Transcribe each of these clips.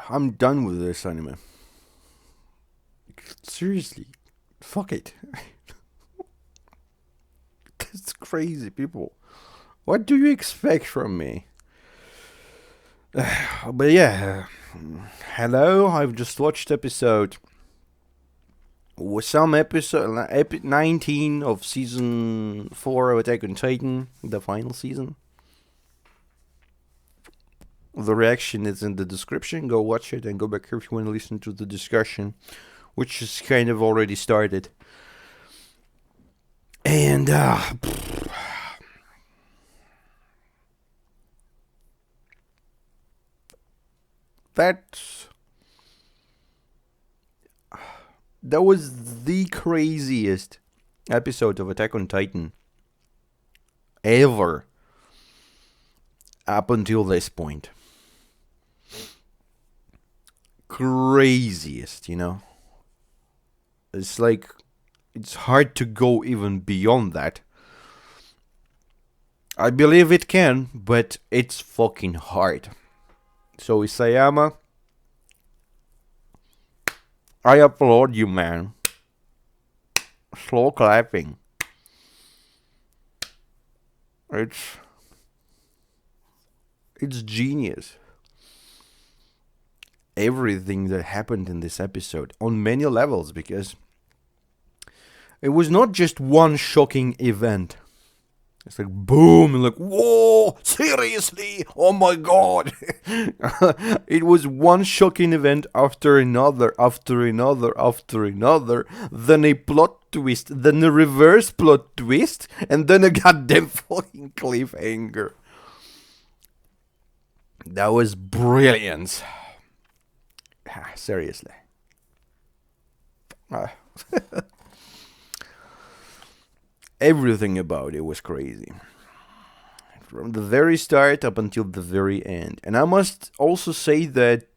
I'm done with this anime. Seriously, fuck it. That's crazy, people. What do you expect from me? But yeah, hello. I've just watched episode. Some episode 19 of season 4 of Attack on Titan, the final season. The reaction is in the description. Go watch it and go back here if you want to listen to the discussion, which is kind of already started. And that was the craziest episode of Attack on Titan ever up until this point. Craziest, you know? It's like, it's hard to go even beyond that. I believe it can, but it's fucking hard. So, Isayama, I applaud you, man. Slow clapping. It's genius. Everything that happened in this episode on many levels, because it was not just one shocking event. It's like boom, and like, whoa, seriously, oh my god. It was one shocking event after another, after another, after another, then a plot twist, then a reverse plot twist, and then a goddamn fucking cliffhanger. That was brilliant. Seriously. Everything about it was crazy. From the very start up until the very end. And I must also say that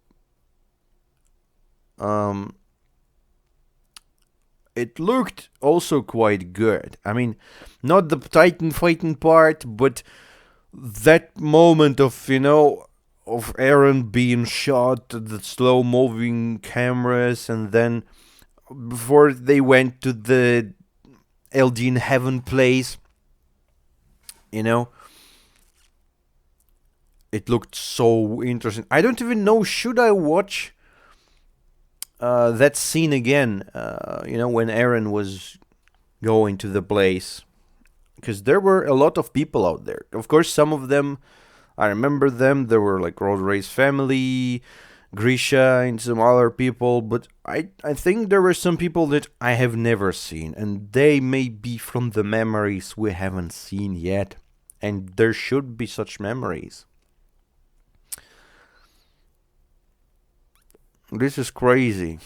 it looked also quite good. I mean, not the Titan fighting part, but that moment of, of Eren being shot, the slow moving cameras, and then before they went to the Eldian Heaven place, it looked so interesting. I don't even know, should I watch that scene again, when Eren was going to the place? Because there were a lot of people out there. Of course, some of them, I remember them. There were like Road Race family, Grisha, and some other people. But I think there were some people that I have never seen. And they may be from the memories we haven't seen yet. And there should be such memories. This is crazy.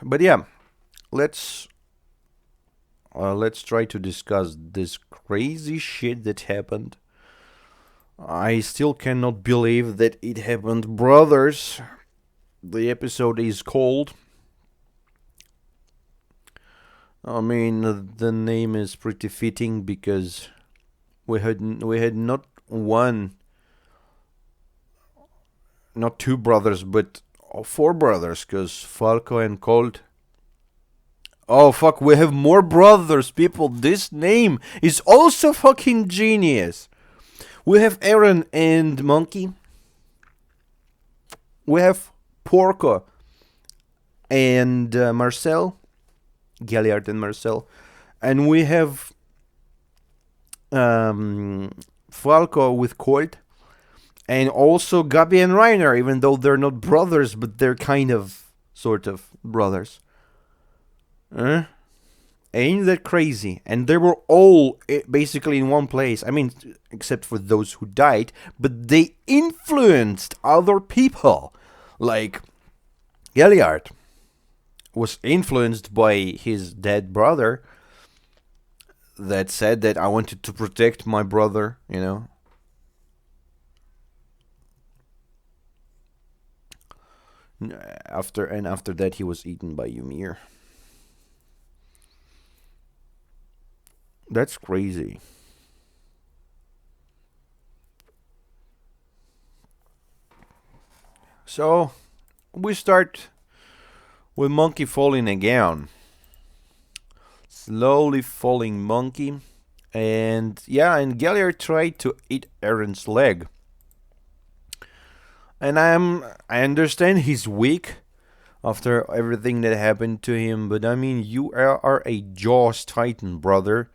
But yeah, let's try to discuss this crazy shit that happened. I still cannot believe that it happened. Brothers, the episode is called. I mean, the name is pretty fitting because we had not two brothers, but 4 brothers, because Falco and Colt. Oh fuck, we have more brothers, people. This name is also fucking genius. We have Eren and Monkey. We have Porco and Marcel. Galliard and Marcel. And we have Falco with Colt. And also Gabi and Reiner, even though they're not brothers, but they're kind of, sort of, brothers. Ain't that crazy? And they were all basically in one place. I mean, except for those who died, but they influenced other people. Like, Galliard was influenced by his dead brother that said that I wanted to protect my brother, After that, he was eaten by Ymir. That's crazy. So we start with Monkey falling again. Slowly falling Monkey. And and Galliard tried to eat Eren's leg. And I understand he's weak after everything that happened to him, but I mean, you are a Jaws Titan, brother.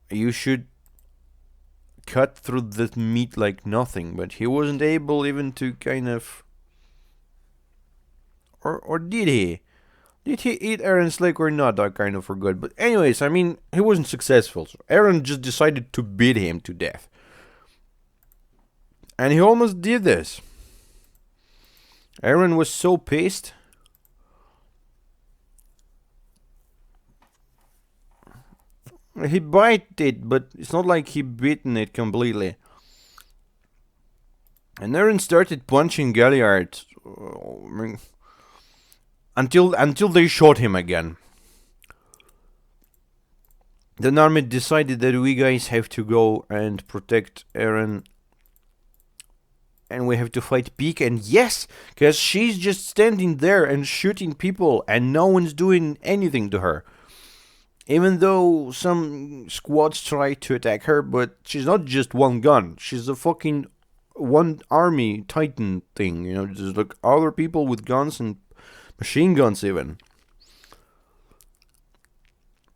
You should cut through the meat like nothing, but he wasn't able even to kind of... Or did he? Did he eat Eren's leg or not? I kind of forgot. But anyways, I mean, he wasn't successful. So Eren just decided to beat him to death. And he almost did this. Eren was so pissed. He bit it, but it's not like he bitten it completely. And Eren started punching Galliard until they shot him again. Then Armin decided that we guys have to go and protect Eren. And we have to fight Peak, and yes, because she's just standing there and shooting people, and no one's doing anything to her. Even though some squads try to attack her, but she's not just one gun. She's a fucking one army Titan thing, you know, just like other people with guns and machine guns even.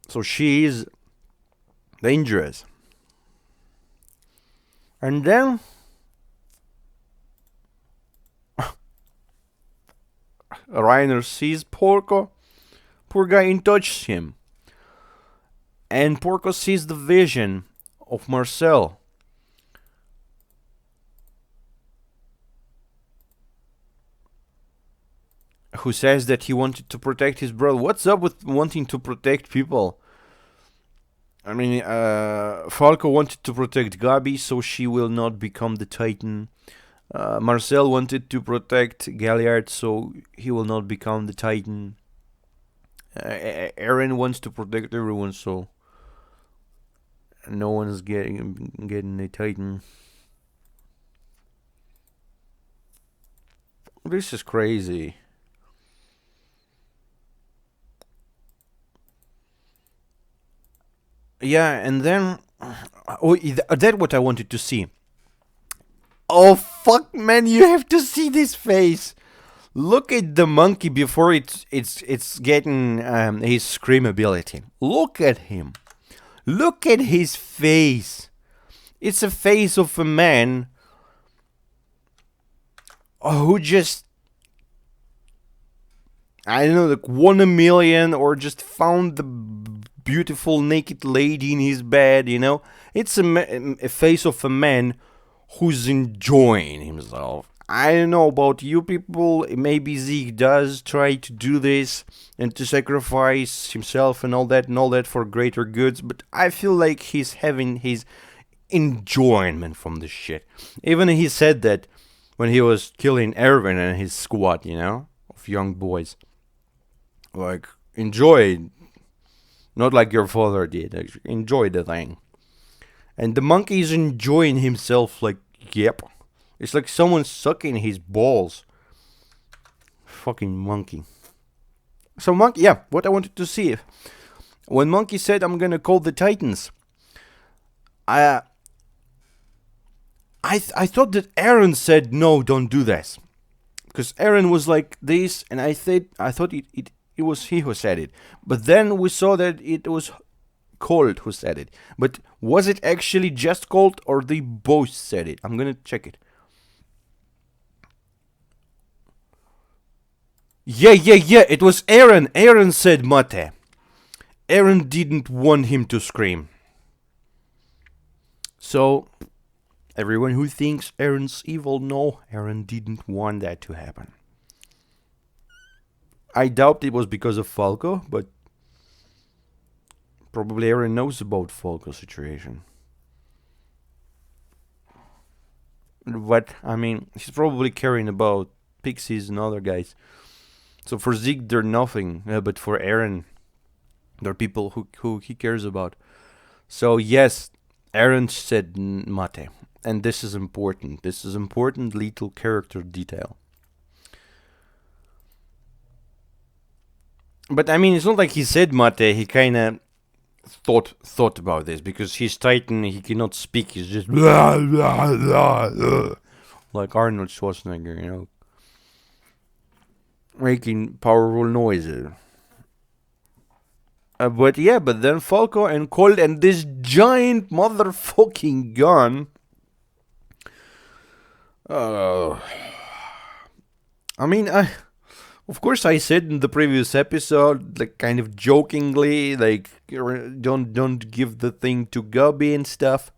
So she is dangerous. And then Reiner sees Porco. Poor guy and touches him. And Porco sees the vision of Marcel. Who says that he wanted to protect his brother. What's up with wanting to protect people? I mean, Falco wanted to protect Gabi so she will not become the Titan. Marcel wanted to protect Galliard so he will not become the Titan. Eren wants to protect everyone so no one's getting a Titan. This is crazy. Yeah, and then that's what I wanted to see. Oh fuck, man! You have to see this face. Look at the monkey before it's getting his scream ability. Look at him. Look at his face. It's a face of a man who just, I don't know, like won a million or just found the beautiful naked lady in his bed, you know? It's a face of a man who's enjoying himself. I don't know about you people, maybe Zeke does try to do this and to sacrifice himself and all that for greater goods, but I feel like he's having his enjoyment from this shit. Even he said that when he was killing Eren and his squad, you know, of young boys. Like, enjoy, not like your father did, actually, enjoy the thing. And the monkey is enjoying himself like, yep. It's like someone sucking his balls. Fucking monkey. So monkey, yeah, what I wanted to see. When Monkey said, I'm gonna call the Titans, I thought that Eren said, no, don't do this. Because Eren was like this, and I thought it was he who said it. But then we saw that it was Colt who said it. But was it actually just Colt or they both said it? I'm gonna check it. Yeah, it was Eren. Eren said mate. Eren didn't want him to scream. So, everyone who thinks Eren's evil, no, Eren didn't want that to happen. I doubt it was because of Falco, but probably Eren knows about Falco's situation. But, I mean, he's probably caring about pixies and other guys. So for Zeke, they're nothing, but for Eren, they're people who he cares about. So yes, Eren said mate. And this is important. This is important little character detail. But I mean, it's not like he said mate. He kind of thought about this, because he's Titan. He cannot speak. He's just blah, blah, blah, blah, like Arnold Schwarzenegger, making powerful noises. But then Falco and Colt and this giant motherfucking gun. I mean, of course, I said in the previous episode, like kind of jokingly, like don't give the thing to Gabi and stuff.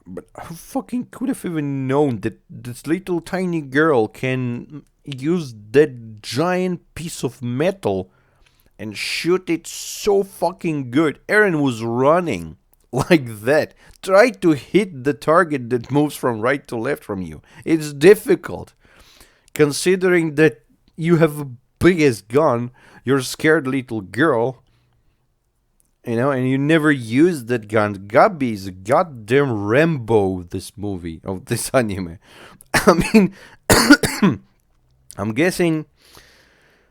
But who fucking could have even known that this little tiny girl can use that giant piece of metal and shoot it so fucking good? Eren was running like that. Try to hit the target that moves from right to left from you. It's difficult. Considering that you have a biggest gun, you're a scared little girl, and you never use that gun. Gabi is a goddamn Rambo of this movie, of this anime. I mean, I'm guessing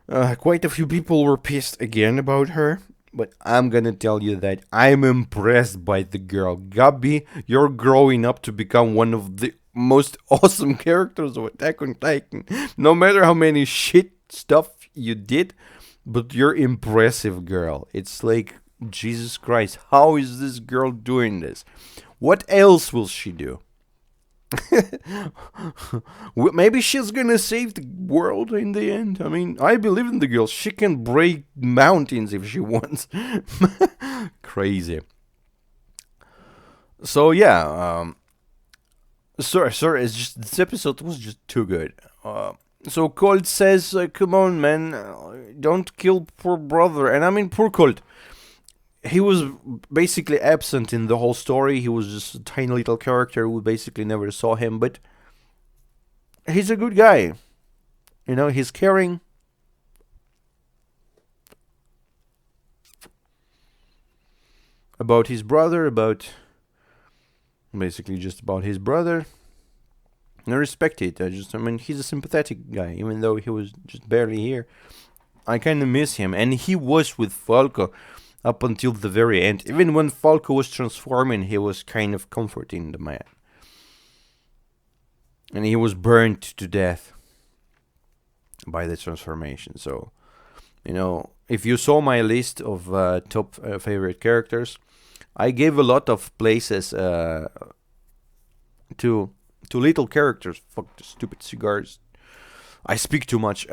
quite a few people were pissed again about her, but I'm gonna tell you that I'm impressed by the girl. Gabi, you're growing up to become one of the most awesome characters of Attack on Titan. No matter how many shit stuff you did, but you're impressive, girl. It's like, Jesus Christ, how is this girl doing this? What else will she do? Maybe she's gonna save the world in the end. I mean, I believe in the girl. She can break mountains if she wants. Crazy. So yeah, sorry, it's just, this episode was just too good. So Colt says, come on, man, don't kill poor brother. And I mean, poor Colt. He was basically absent in the whole story. He was just a tiny little character. We basically never saw him, but he's a good guy. He's caring. About his brother, basically just about his brother. And I respect it. He's a sympathetic guy, even though he was just barely here. I kind of miss him. And he was with Falco up until the very end. Even when Falco was transforming, he was kind of comforting the man. And he was burned to death by the transformation. So, if you saw my list of top favorite characters, I gave a lot of places to little characters. Fuck the stupid cigars. I speak too much.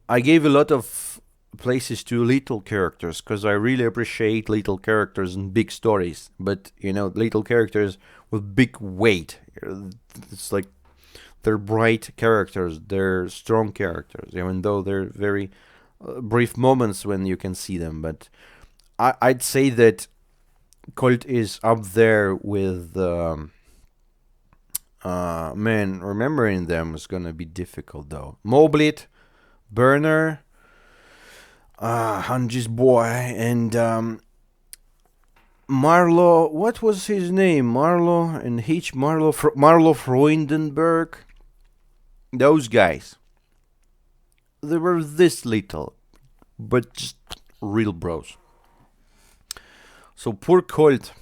I gave a lot of places to little characters because I really appreciate little characters and big stories. But, little characters with big weight. It's like they're bright characters. They're strong characters, even though they're very brief moments when you can see them. But I'd say that Colt is up there with man, remembering them is gonna be difficult though. Moblit, Burner, Hanji's boy, and Marlo. What was his name? Marlo and Marlo Freudenberg. Those guys. They were this little, but just real bros. So poor Colt,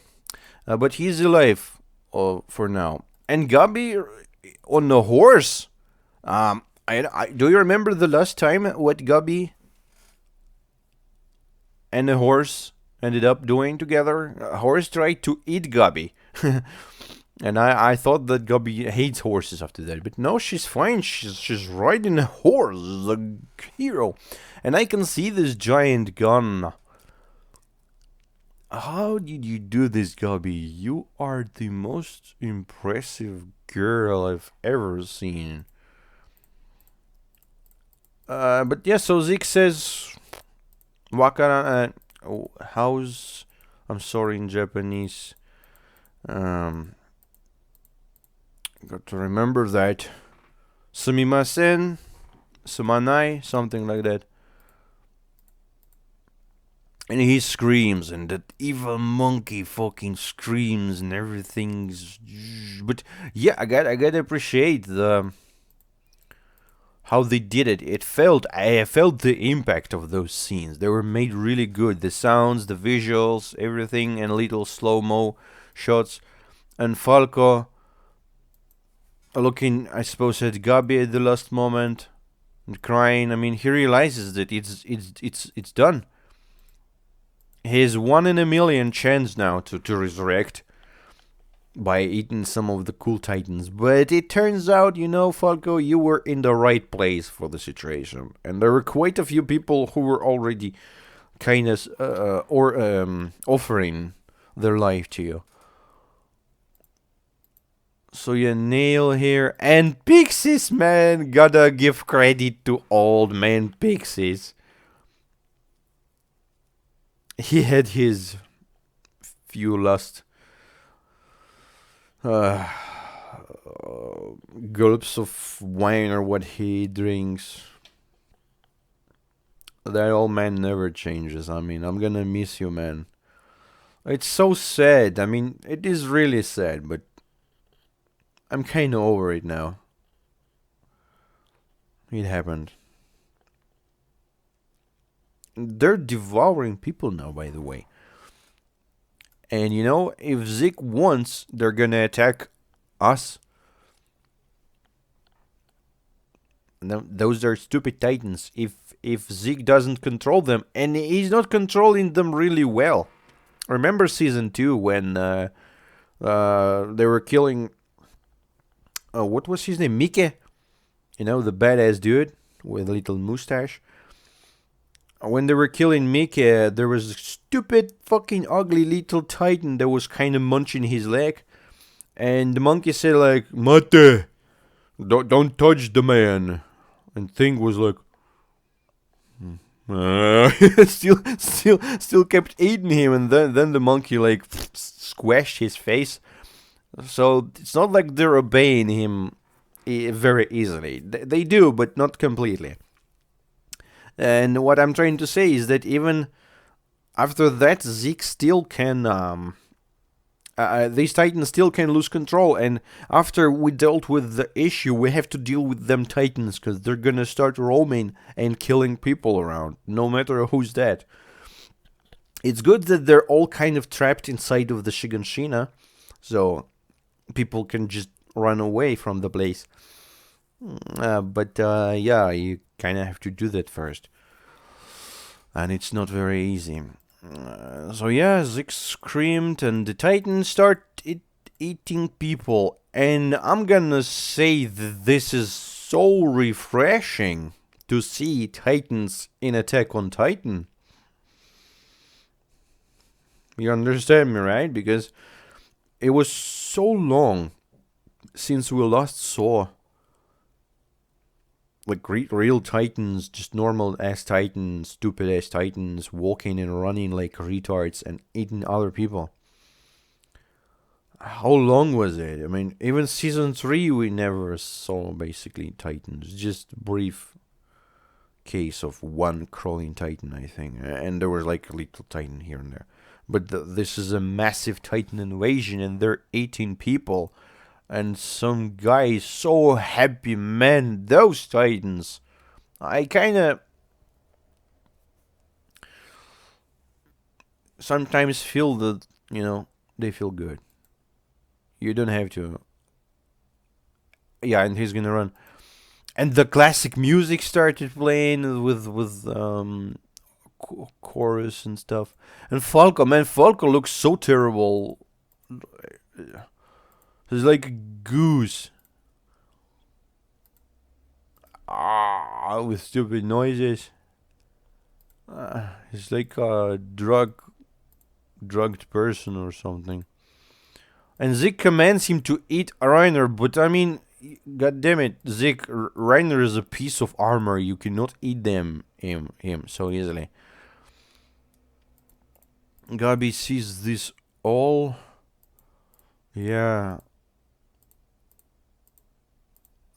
but he's alive for now. And Gabi on the horse. Do you remember the last time what Gabi and the horse ended up doing together? A horse tried to eat Gabi. And I thought that Gabi hates horses after that. But no, she's fine. She's riding a horse, a hero. And I can see this giant gun. How did you do this, Gabi? You are the most impressive girl I've ever seen. But yeah, so Zeke says, Wakara, how's, I'm sorry in Japanese. Got to remember that. Sumimasen, sumanai, something like that. And he screams, and that evil monkey fucking screams, and everything's. But yeah, I gotta appreciate the how they did it. I felt the impact of those scenes. They were made really good. The sounds, the visuals, everything, and little slow mo shots. And Falco looking, I suppose, at Gabi at the last moment and crying. I mean, he realizes that it's done. His 1 in a million chance now to resurrect by eating some of the cool titans. But it turns out, Falco, you were in the right place for the situation. And there were quite a few people who were already kind of offering their life to you. So you nail here. And Pixies, man. Gotta give credit to old man Pixies. He had his few last gulps of wine or what he drinks. That old man never changes. I mean, I'm gonna miss you, man. It's so sad. I mean, it is really sad, but I'm kinda over it now. It happened. They're devouring people now, by the way. And if Zeke wants, they're gonna attack us. Those are stupid titans. If Zeke doesn't control them, and he's not controlling them really well. Remember season 2 when they were killing. What was his name? Mike. The badass dude with a little mustache. When they were killing Mika, there was a stupid, fucking ugly little titan that was kind of munching his leg. And the monkey said, like, Mate! Don't touch the man. And Thing was like, still kept eating him. And then the monkey, like, squashed his face. So it's not like they're obeying him very easily. They do, but not completely. And what I'm trying to say is that even after that, Zeke still can. These titans still can lose control, and after we dealt with the issue, we have to deal with them titans because they're gonna start roaming and killing people around, no matter who's dead. It's good that they're all kind of trapped inside of the Shiganshina, so people can just run away from the place. But yeah, you kind of have to do that first. And it's not very easy. So yeah, Zeke screamed and the Titans start eating people. And I'm gonna say that this is so refreshing to see Titans in Attack on Titan. You understand me, right? Because it was so long since we last saw like real titans, just normal ass titans, stupid ass titans, walking and running like retards and eating other people. How long was it? I mean, even season 3 we never saw basically titans. Just brief case of one crawling titan, I think. And there was like a little titan here and there. But this is a massive titan invasion and they're 18 people. And some guy is so happy, man. Those titans. I kind of sometimes feel that, they feel good. You don't have to. Yeah, and he's gonna run. And the classic music started playing with chorus and stuff. And Falco looks so terrible. He's like a goose. With stupid noises. He's like a drugged person or something. And Zeke commands him to eat Reiner, but I mean, god damn it, Zeke, Reiner is a piece of armor. You cannot eat him so easily. Gabi sees this all. Yeah.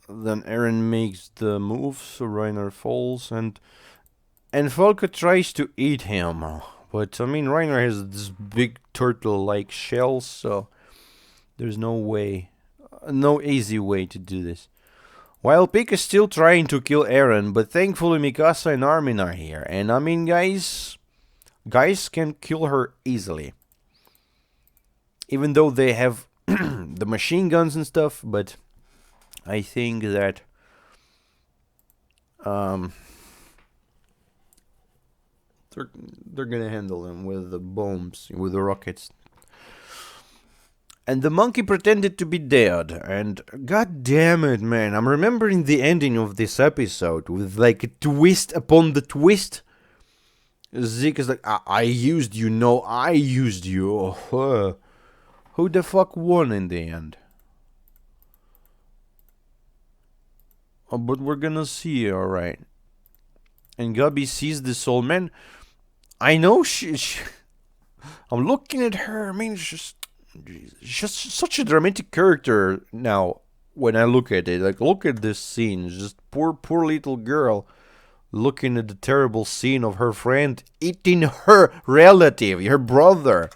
Then Eren makes the move, so Reiner falls, and Falco tries to eat him, But I mean, Reiner has this big turtle-like shell, so there's no way, no easy way to do this. While Pik is still trying to kill Eren, but thankfully Mikasa and Armin are here. And I mean, guys can kill her easily. Even though they have the machine guns and stuff, but I think that they're gonna handle them with the bombs, with the rockets. And the monkey pretended to be dead, and god damn it, man, I'm remembering the ending of this episode with like a twist upon the twist. Zeke is like, I used you, no, I used you. Who the fuck won in the end? Oh, but we're gonna see, alright. And Gabi sees this old man. I know she I'm looking at her, I mean, she's just such a dramatic character now when I look at it. Like, look at this scene. Just poor little girl looking at the terrible scene of her friend eating her relative, her brother.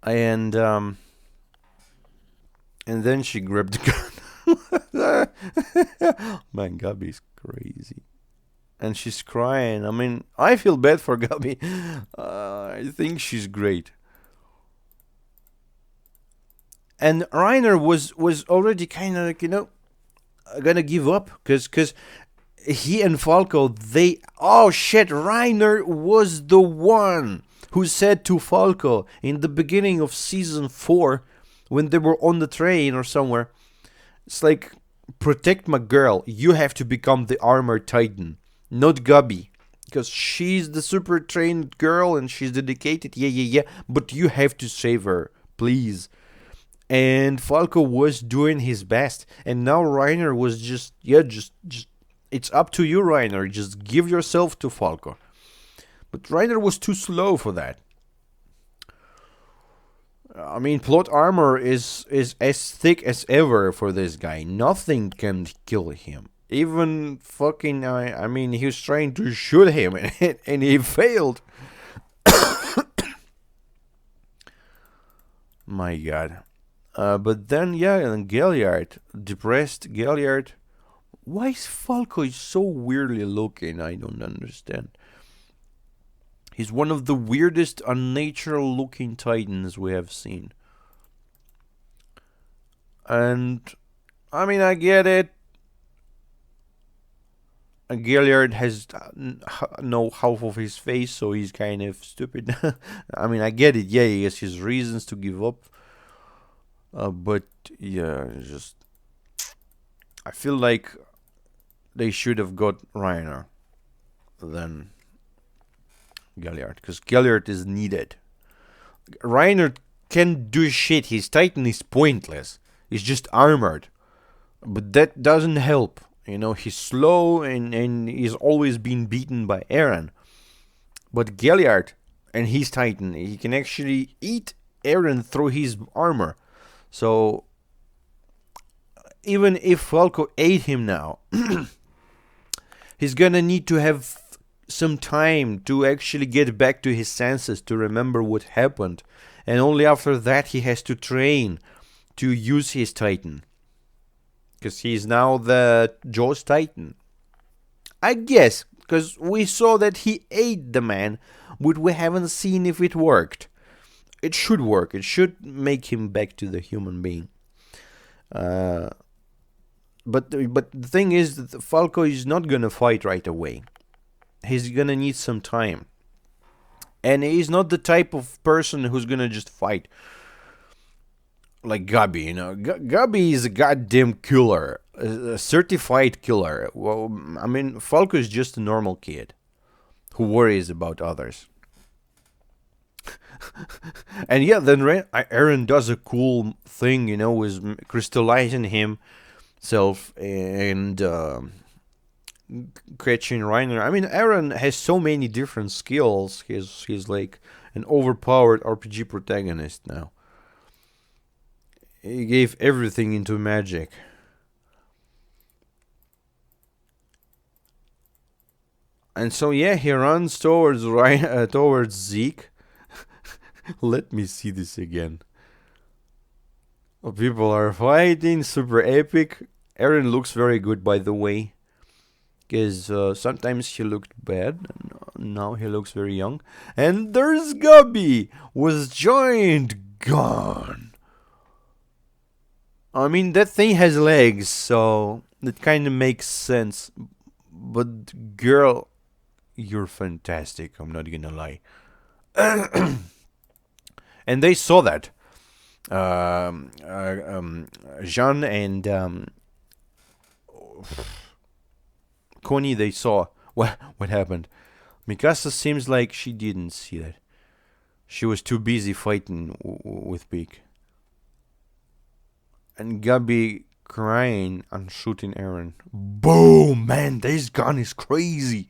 And then she grabbed the gun. Man, Gabi's crazy. And she's crying. I mean, I feel bad for Gabi. I think she's great. And Reiner was already kind of like, gonna give up. Because he and Falco, oh shit, Reiner was the one who said to Falco in the beginning of season 4, when they were on the train or somewhere, it's like, protect my girl. You have to become the armored titan. Not Gabi, because she's the super trained girl and she's dedicated, yeah, but you have to save her, please. And Falco was doing his best, and now Reiner was just it's up to you, Reiner, just give yourself to Falco. But Reiner was too slow for that. I mean, plot armor is as thick as ever for this guy. Nothing can kill him. Even fucking, I mean, he was trying to shoot him and he failed. My god. But then, yeah, and Galliard, depressed Galliard. Why is Falco so weirdly looking? I don't understand. He's one of the weirdest unnatural looking titans we have seen. And, I mean, I get it. Galliard has no half of his face, so he's kind of stupid. I mean, I get it. Yeah, he has his reasons to give up. But, yeah, just... I feel like they should have got Reiner than Galliard, because Galliard is needed. Reiner can't do shit. His Titan is pointless. He's just armored. But that doesn't help. He's slow and he's always been beaten by Eren. But Galliard and his Titan, he can actually eat Eren through his armor. So, even if Falco ate him now, he's gonna need to have some time to actually get back to his senses, to remember what happened. And only after that he has to train to use his Titan. Because he's now the Jaws Titan. I guess, because we saw that he ate the man, but we haven't seen if it worked. It should work. It should make him back to the human being. But the thing is that Falco is not gonna fight right away. He's gonna need some time. And he's not the type of person who's gonna just fight. Like Gabi, Gabi is a goddamn killer. A certified killer. Well, I mean, Falco is just a normal kid who worries about others. And yeah, then Eren does a cool thing, with crystallizing himself and catching Reiner. I mean, Eren has so many different skills. He's like an overpowered RPG protagonist now. He gave everything into magic. And so yeah, he runs towards towards Zeke. Let me see this again. People are fighting, super epic. Eren looks very good, by the way, because sometimes he looked bad, and now he looks very young. And there's Gabi with giant gun. I mean, that thing has legs, so that kind of makes sense. But girl, you're fantastic. I'm not gonna lie. And they saw that. Jean and Connie, they saw what happened. Mikasa seems like she didn't see that. She was too busy fighting with Beak. And Gabi crying and shooting Eren. Boom! Man, this gun is crazy.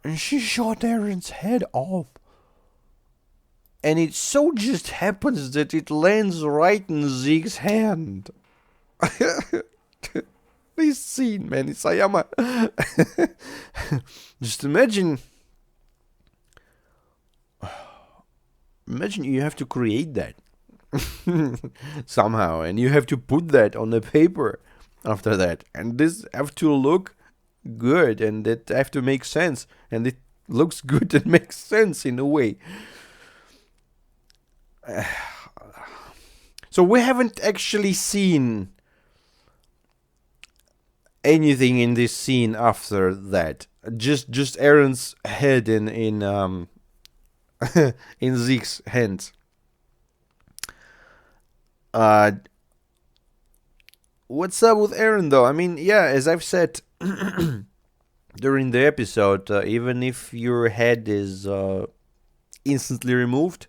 And she shot Eren's head off. And it so just happens that it lands right in Zeke's hand. This scene, man, it's Sayama. Just imagine you have to create that somehow, and you have to put that on the paper after that, and this have to look good, and it have to make sense, and it looks good and makes sense in a way. So we haven't actually seen anything in this scene after that. Just Eren's head in in Zeke's hands. What's up with Eren though? I mean, yeah, as I've said during the episode, even if your head is instantly removed,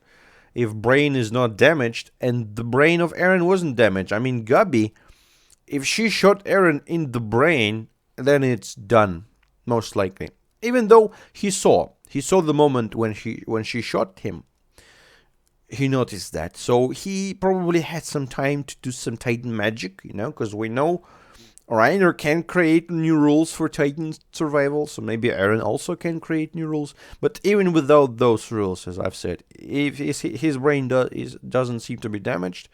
if brain is not damaged, and the brain of Eren wasn't damaged. I mean, Gabi, if she shot Eren in the brain, then it's done, most likely. Even though he saw the moment when she shot him. He noticed that, so he probably had some time to do some Titan magic, because we know Reiner can create new rules for Titan survival, so maybe Eren also can create new rules. But even without those rules, as I've said, if his brain doesn't seem to be damaged,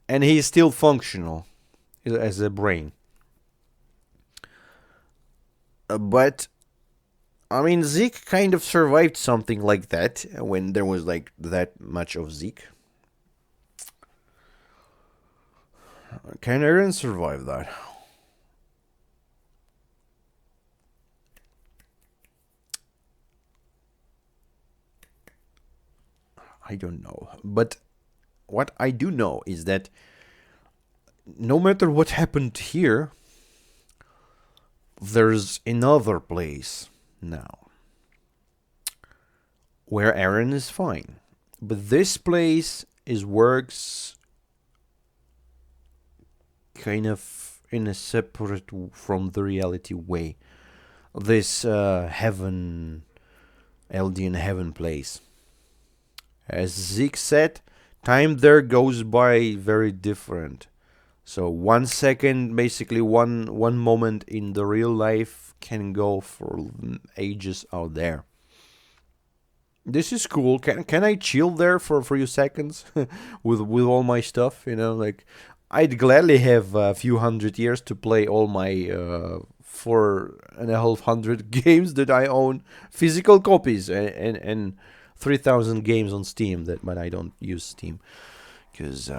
and he's still functional as a brain. But I mean, Zeke kind of survived something like that when there was like that much of Zeke. Can Eren survive that? I don't know. But what I do know is that no matter what happened here, there's another place now where Eren is fine. But this place works kind of in a separate from the reality way. This heaven, Eldian heaven place. As Zeke said, time there goes by very different. So 1 second, basically one moment in the real life can go for ages out there. This is cool. Can I chill there for a few seconds with all my stuff? Like I'd gladly have a few hundred years to play all my 4,500 games that I own, physical copies, and 3,000 games on Steam. But I don't use Steam because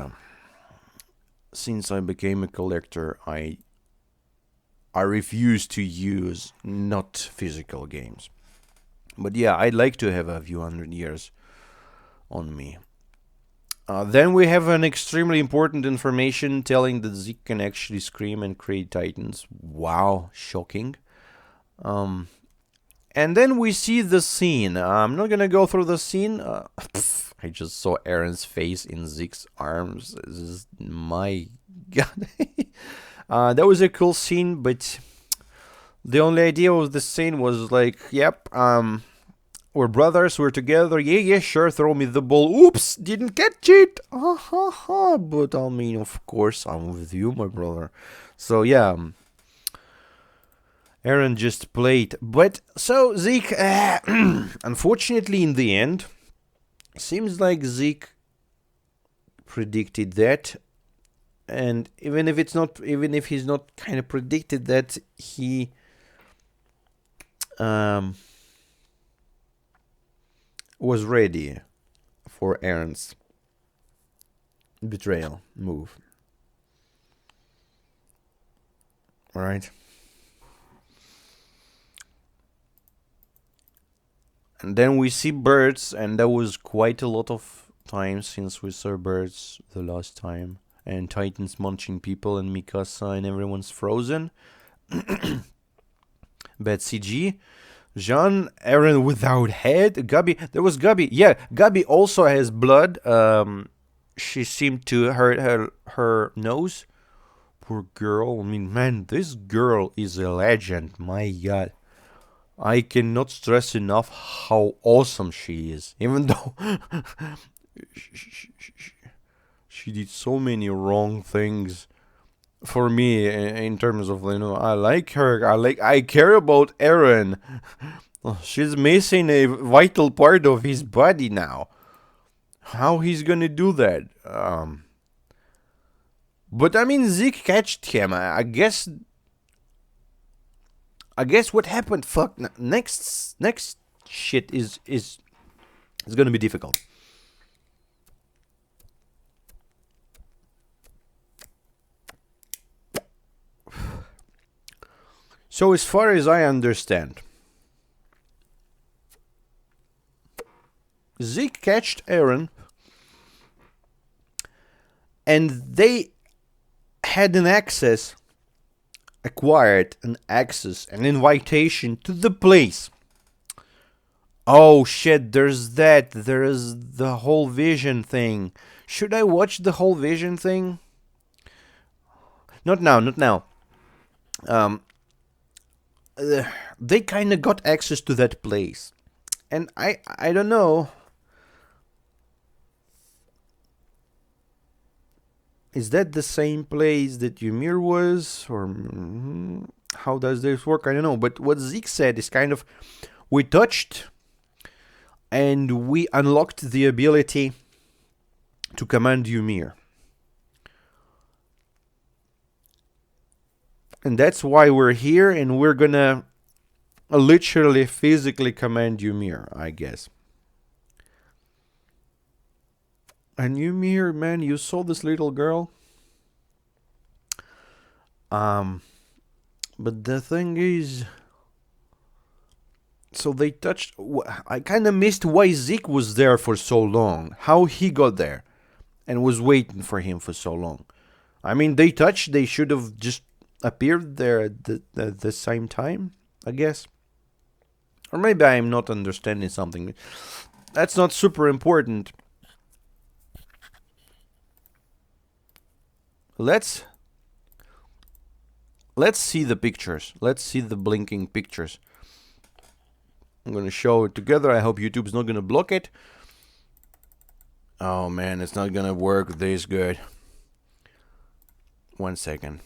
since I became a collector, I refuse to use not physical games. But yeah, I'd like to have a few hundred years on me. Then we have an extremely important information telling that Zeke can actually scream and create titans. Wow, shocking. And then we see the scene. I'm not gonna go through the scene. I just saw Eren's face in Zeke's arms. This is my god. That was a cool scene, but the only idea of the scene was like, yep, we're brothers, we're together. Yeah, sure, throw me the ball. Oops, didn't catch it. But I mean, of course, I'm with you, my brother. So yeah. Eren just played. But so Zeke, unfortunately, in the end, seems like Zeke predicted that, and even if he's not kind of predicted that, he was ready for Eren's betrayal move. All right. And then we see birds, and that was quite a lot of time since we saw birds the last time. And Titans munching people, and Mikasa, and everyone's frozen. Bad CG. Jean, Eren without head. Gabi, there was Gabi. Yeah, Gabi also has blood. She seemed to hurt her nose. Poor girl. I mean, man, this girl is a legend. My God. I cannot stress enough how awesome she is. Even though she did so many wrong things for me in terms of, I like her. I care about Eren. She's missing a vital part of his body now. How he's gonna do that? But I mean, Zeke catched him. I guess what happened. Fuck. Next shit is gonna be difficult. So as far as I understand, Zeke catched Eren, and they had an acquired an invitation to the place. Oh shit, there's the whole vision thing. Should I watch the whole vision thing? Not now. They kind of got access to that place. And I don't know. Is that the same place that Ymir was? Or how does this work? I don't know. But what Zeke said is kind of, we touched and we unlocked the ability to command Ymir. And that's why we're here, and we're gonna literally physically command Ymir, I guess. And Ymir, man, you saw this little girl? But the thing is, so they touched. I kind of missed why Zeke was there for so long. How he got there and was waiting for him for so long. I mean, they touched. They should have just appeared there at the same time, I guess. Or maybe I am not understanding something. That's not super important. Let's see the pictures. Let's see the blinking pictures. I'm gonna show it together. I hope YouTube's not gonna block it. Oh man, it's not gonna work this good. 1 second.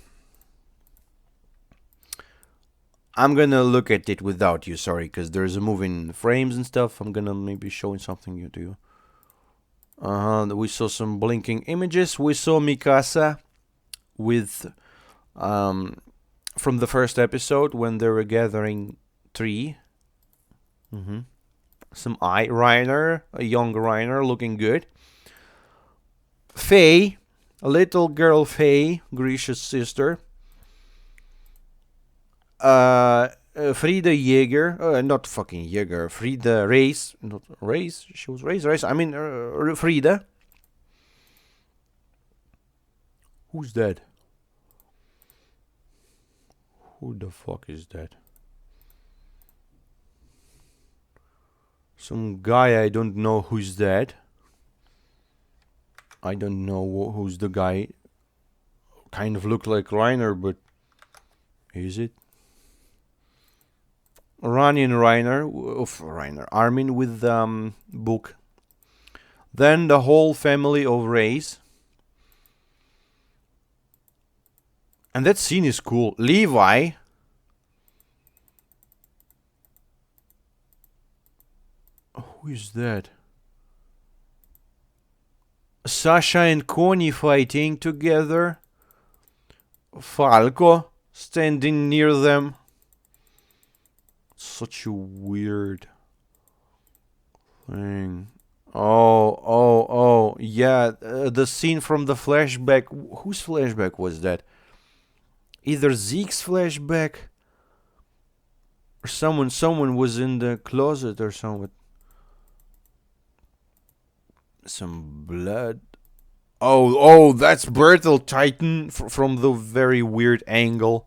I'm gonna look at it without you, sorry, because there's a moving frames and stuff. I'm gonna maybe showing something you do. We saw some blinking images. We saw Mikasa with from the first episode when they were gathering tree. Some Reiner, a young Reiner, looking good. Faye, a little girl Faye, Grisha's sister. Frida Jaeger, not fucking Jaeger, Frida Reis, not Reis, she was Reis, I mean Frida. Who's that? Who the fuck is that? Some guy, I don't know who's that. I don't know who's the guy. Kind of looked like Reiner, but is it? Reiner, Armin with book. Then the whole family of Reis. And that scene is cool. Levi. Who is that? Sasha and Connie fighting together. Falco standing near them. Such a weird thing. Oh, yeah. The scene from the flashback. Whose flashback was that? Either Zeke's flashback or someone was in the closet or something. Some blood. Oh, that's Bertel Titan from the very weird angle.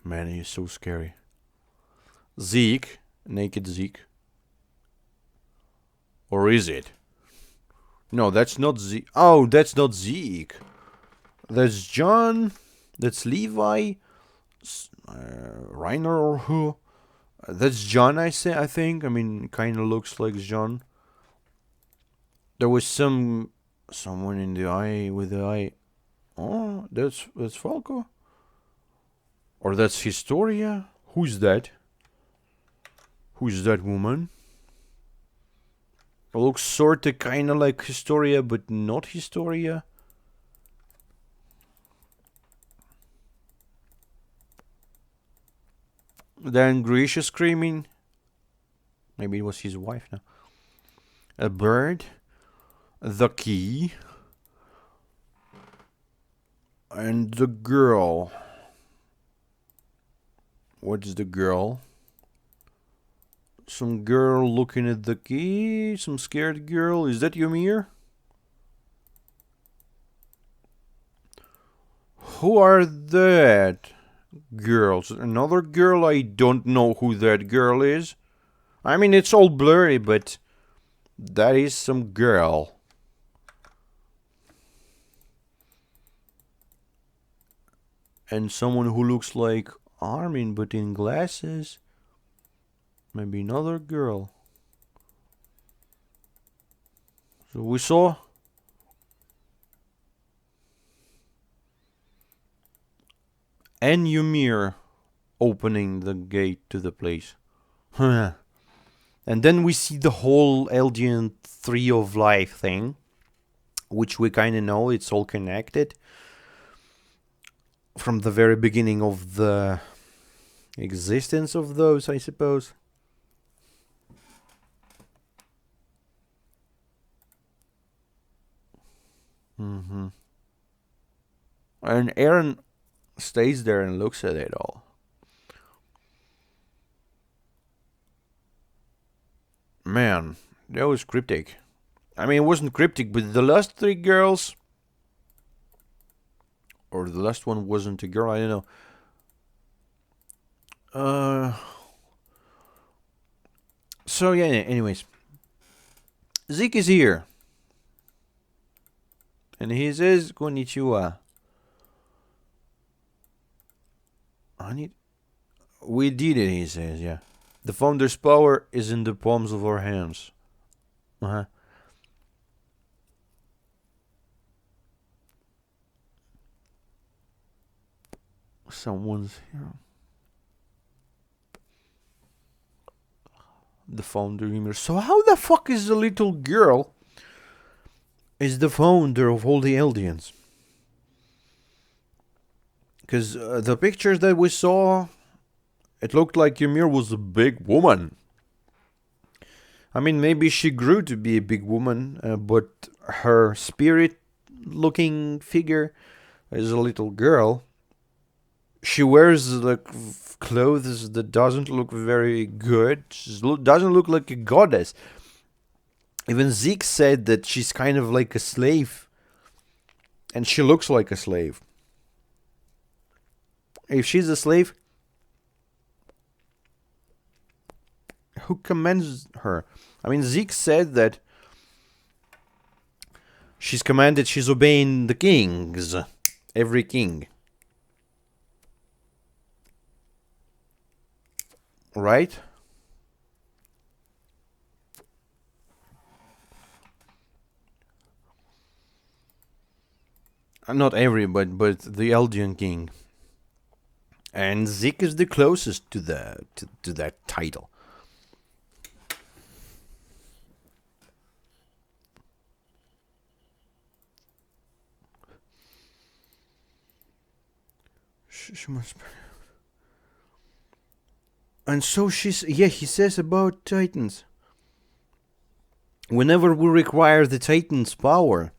Man, he's so scary. Zeke, naked Zeke. Or is it? No, that's not Zeke. Oh, that's not Zeke. That's John. That's Levi. Reiner or who? That's John, I think. I mean, kind of looks like John. There was someone in the eye with the eye. Oh, that's Falco. Or that's Historia. Who's that? Who's that woman? It looks sorta kinda like Historia, but not Historia. Then Grisha screaming. Maybe it was his wife now. A bird. The key. And the girl. What's the girl? Some girl looking at the key. Some scared girl. Is that Ymir? Who are that girls? Another girl? I don't know who that girl is. I mean, it's all blurry, but that is some girl. And someone who looks like Armin, but in glasses. Maybe another girl. So we saw and Ymir opening the gate to the place. And then we see the whole Eldian Tree of Life thing, which we kind of know it's all connected from the very beginning of the existence of those, I suppose. And Eren stays there and looks at it all. Man, that was cryptic. I mean, it wasn't cryptic, but the last three girls, or the last one wasn't a girl, I don't know. So yeah, anyways. Zeke is here. And he says, Konnichiwa. We did it, he says, yeah. The Founder's power is in the palms of our hands. Someone's here. The Founder, Ymir. So how the fuck is the little girl is the founder of all the Eldians? Because the pictures that we saw, it looked like Ymir was a big woman. I mean, maybe she grew to be a big woman, but her spirit-looking figure is a little girl. She wears the clothes that doesn't look very good. She doesn't look like a goddess. Even Zeke said that she's kind of like a slave. And she looks like a slave. If she's a slave, who commands her? I mean, Zeke said that she's commanded, she's obeying the kings. Every king. Right? Not every, but the Eldian king. And Zeke is the closest to to that title. She must. And so he says about Titans. Whenever we require the Titan's power,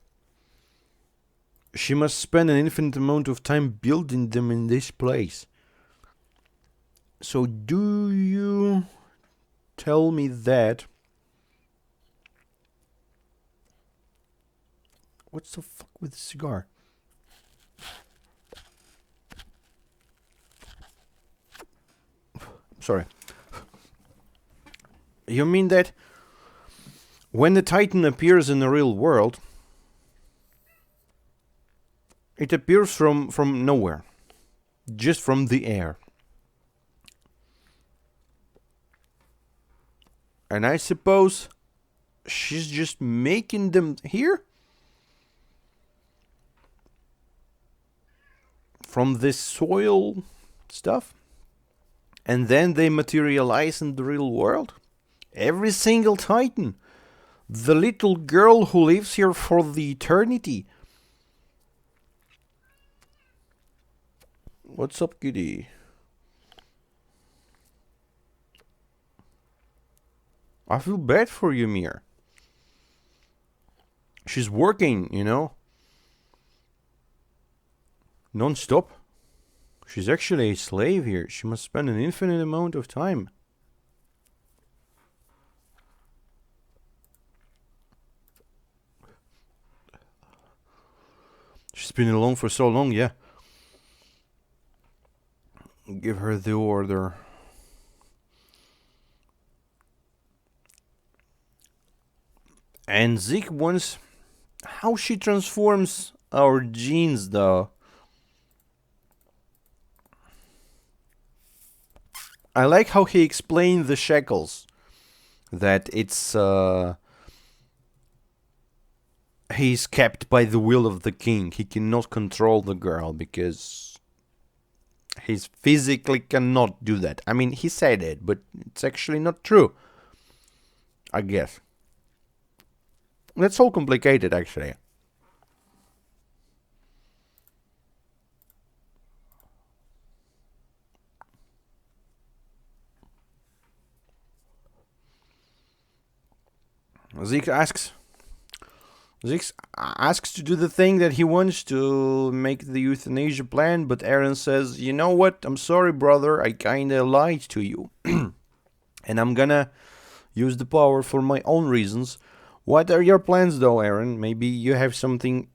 she must spend an infinite amount of time building them in this place. So do you tell me that? What's the fuck with the cigar? Sorry. You mean that when the Titan appears in the real world, it appears from nowhere, just from the air. And I suppose she's just making them here? From this soil stuff? And then they materialize in the real world? Every single Titan. The little girl who lives here for the eternity. What's up, kitty? I feel bad for Ymir. She's working, non-stop. She's actually a slave here. She must spend an infinite amount of time. She's been alone for so long, yeah. Give her the order. And Zeke wants how she transforms our genes, though. I like how he explained the shackles. That it's he's kept by the will of the king. He cannot control the girl because he physically cannot do that. I mean, he said it, but it's actually not true. I guess. That's all complicated, actually. Zeke asks to do the thing that he wants to make the euthanasia plan, but Eren says, you know what? I'm sorry, brother. I kinda lied to you. And I'm gonna use the power for my own reasons. What are your plans, though, Eren? Maybe you have something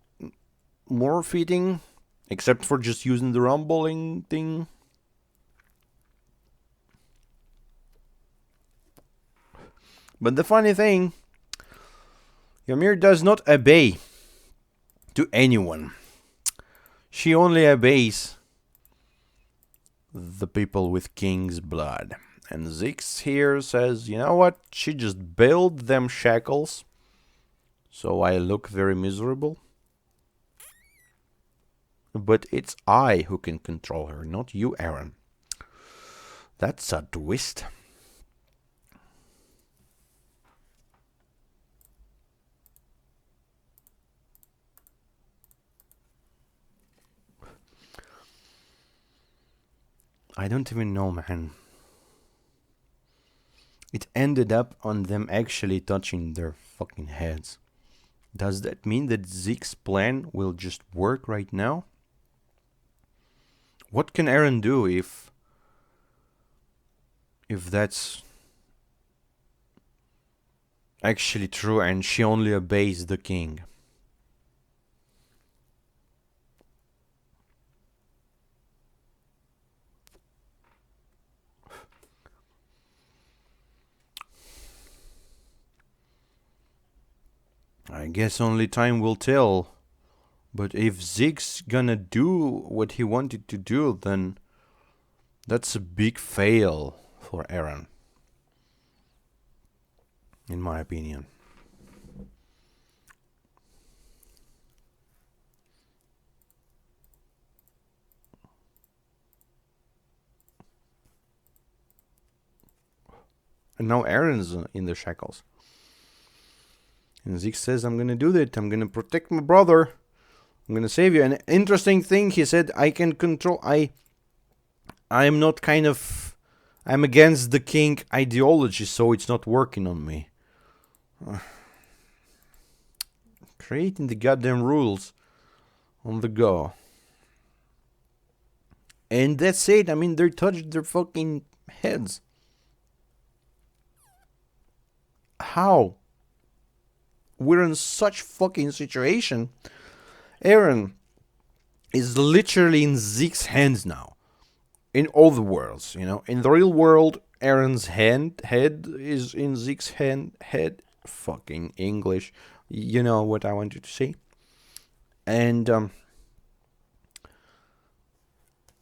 more fitting, except for just using the rumbling thing? But the funny thing, Ymir does not obey to anyone. She only obeys the people with king's blood. And Zeke here says, you know what? She just built them shackles, so I look very miserable. But it's I who can control her, not you, Eren. That's a twist. I don't even know, man. It ended up on them actually touching their fucking heads. Does that mean that Zeke's plan will just work right now? What can Eren do if that's actually true and she only obeys the king? I guess only time will tell. But if Zeke's gonna do what he wanted to do, then that's a big fail for Eren, in my opinion. And now Eren's in the shackles. And Zeke says, I'm gonna do that. I'm gonna protect my brother. I'm gonna save you. An interesting thing, he said, I can control... I'm not kind of... I'm against the king ideology, so it's not working on me. Creating the goddamn rules on the go. And that's it. I mean, they touched their fucking heads. How? We're in such fucking situation. Eren is literally in Zeke's hands now. In all the worlds, you know. In the real world, Eren's head is in Zeke's head. Fucking English. You know what I want you to say. And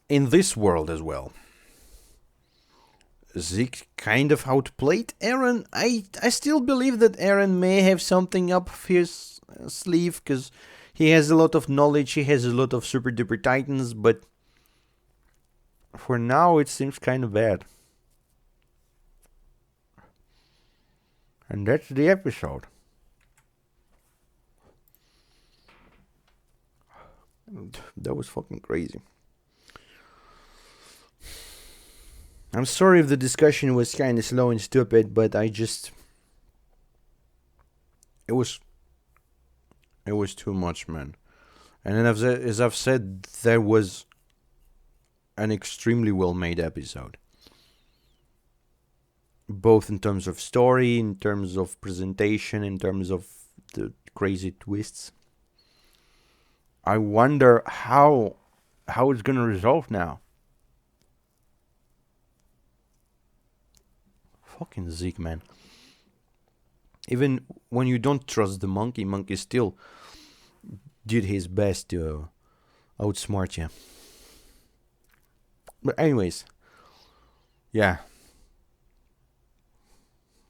in this world as well, Zeke kind of outplayed Eren. I still believe that Eren may have something up his sleeve, because he has a lot of knowledge, he has a lot of super duper titans, but for now it seems kind of bad. And that's the episode. That was fucking crazy. I'm sorry if the discussion was kind of slow and stupid, but I just... It was too much, man. And then as I've said, there was an extremely well-made episode. Both in terms of story, in terms of presentation, in terms of the crazy twists. I wonder how it's gonna resolve now. Fucking Zeke, man. Even when you don't trust the monkey still did his best to outsmart you. But anyways, yeah.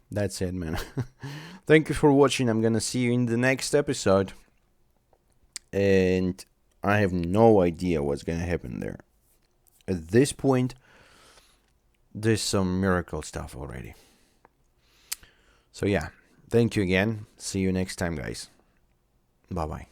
That's it, man. Thank you for watching. I'm gonna see you in the next episode. And I have no idea what's gonna happen there. At this point, there's some miracle stuff already. So yeah, thank you again. See you next time, guys. Bye-bye.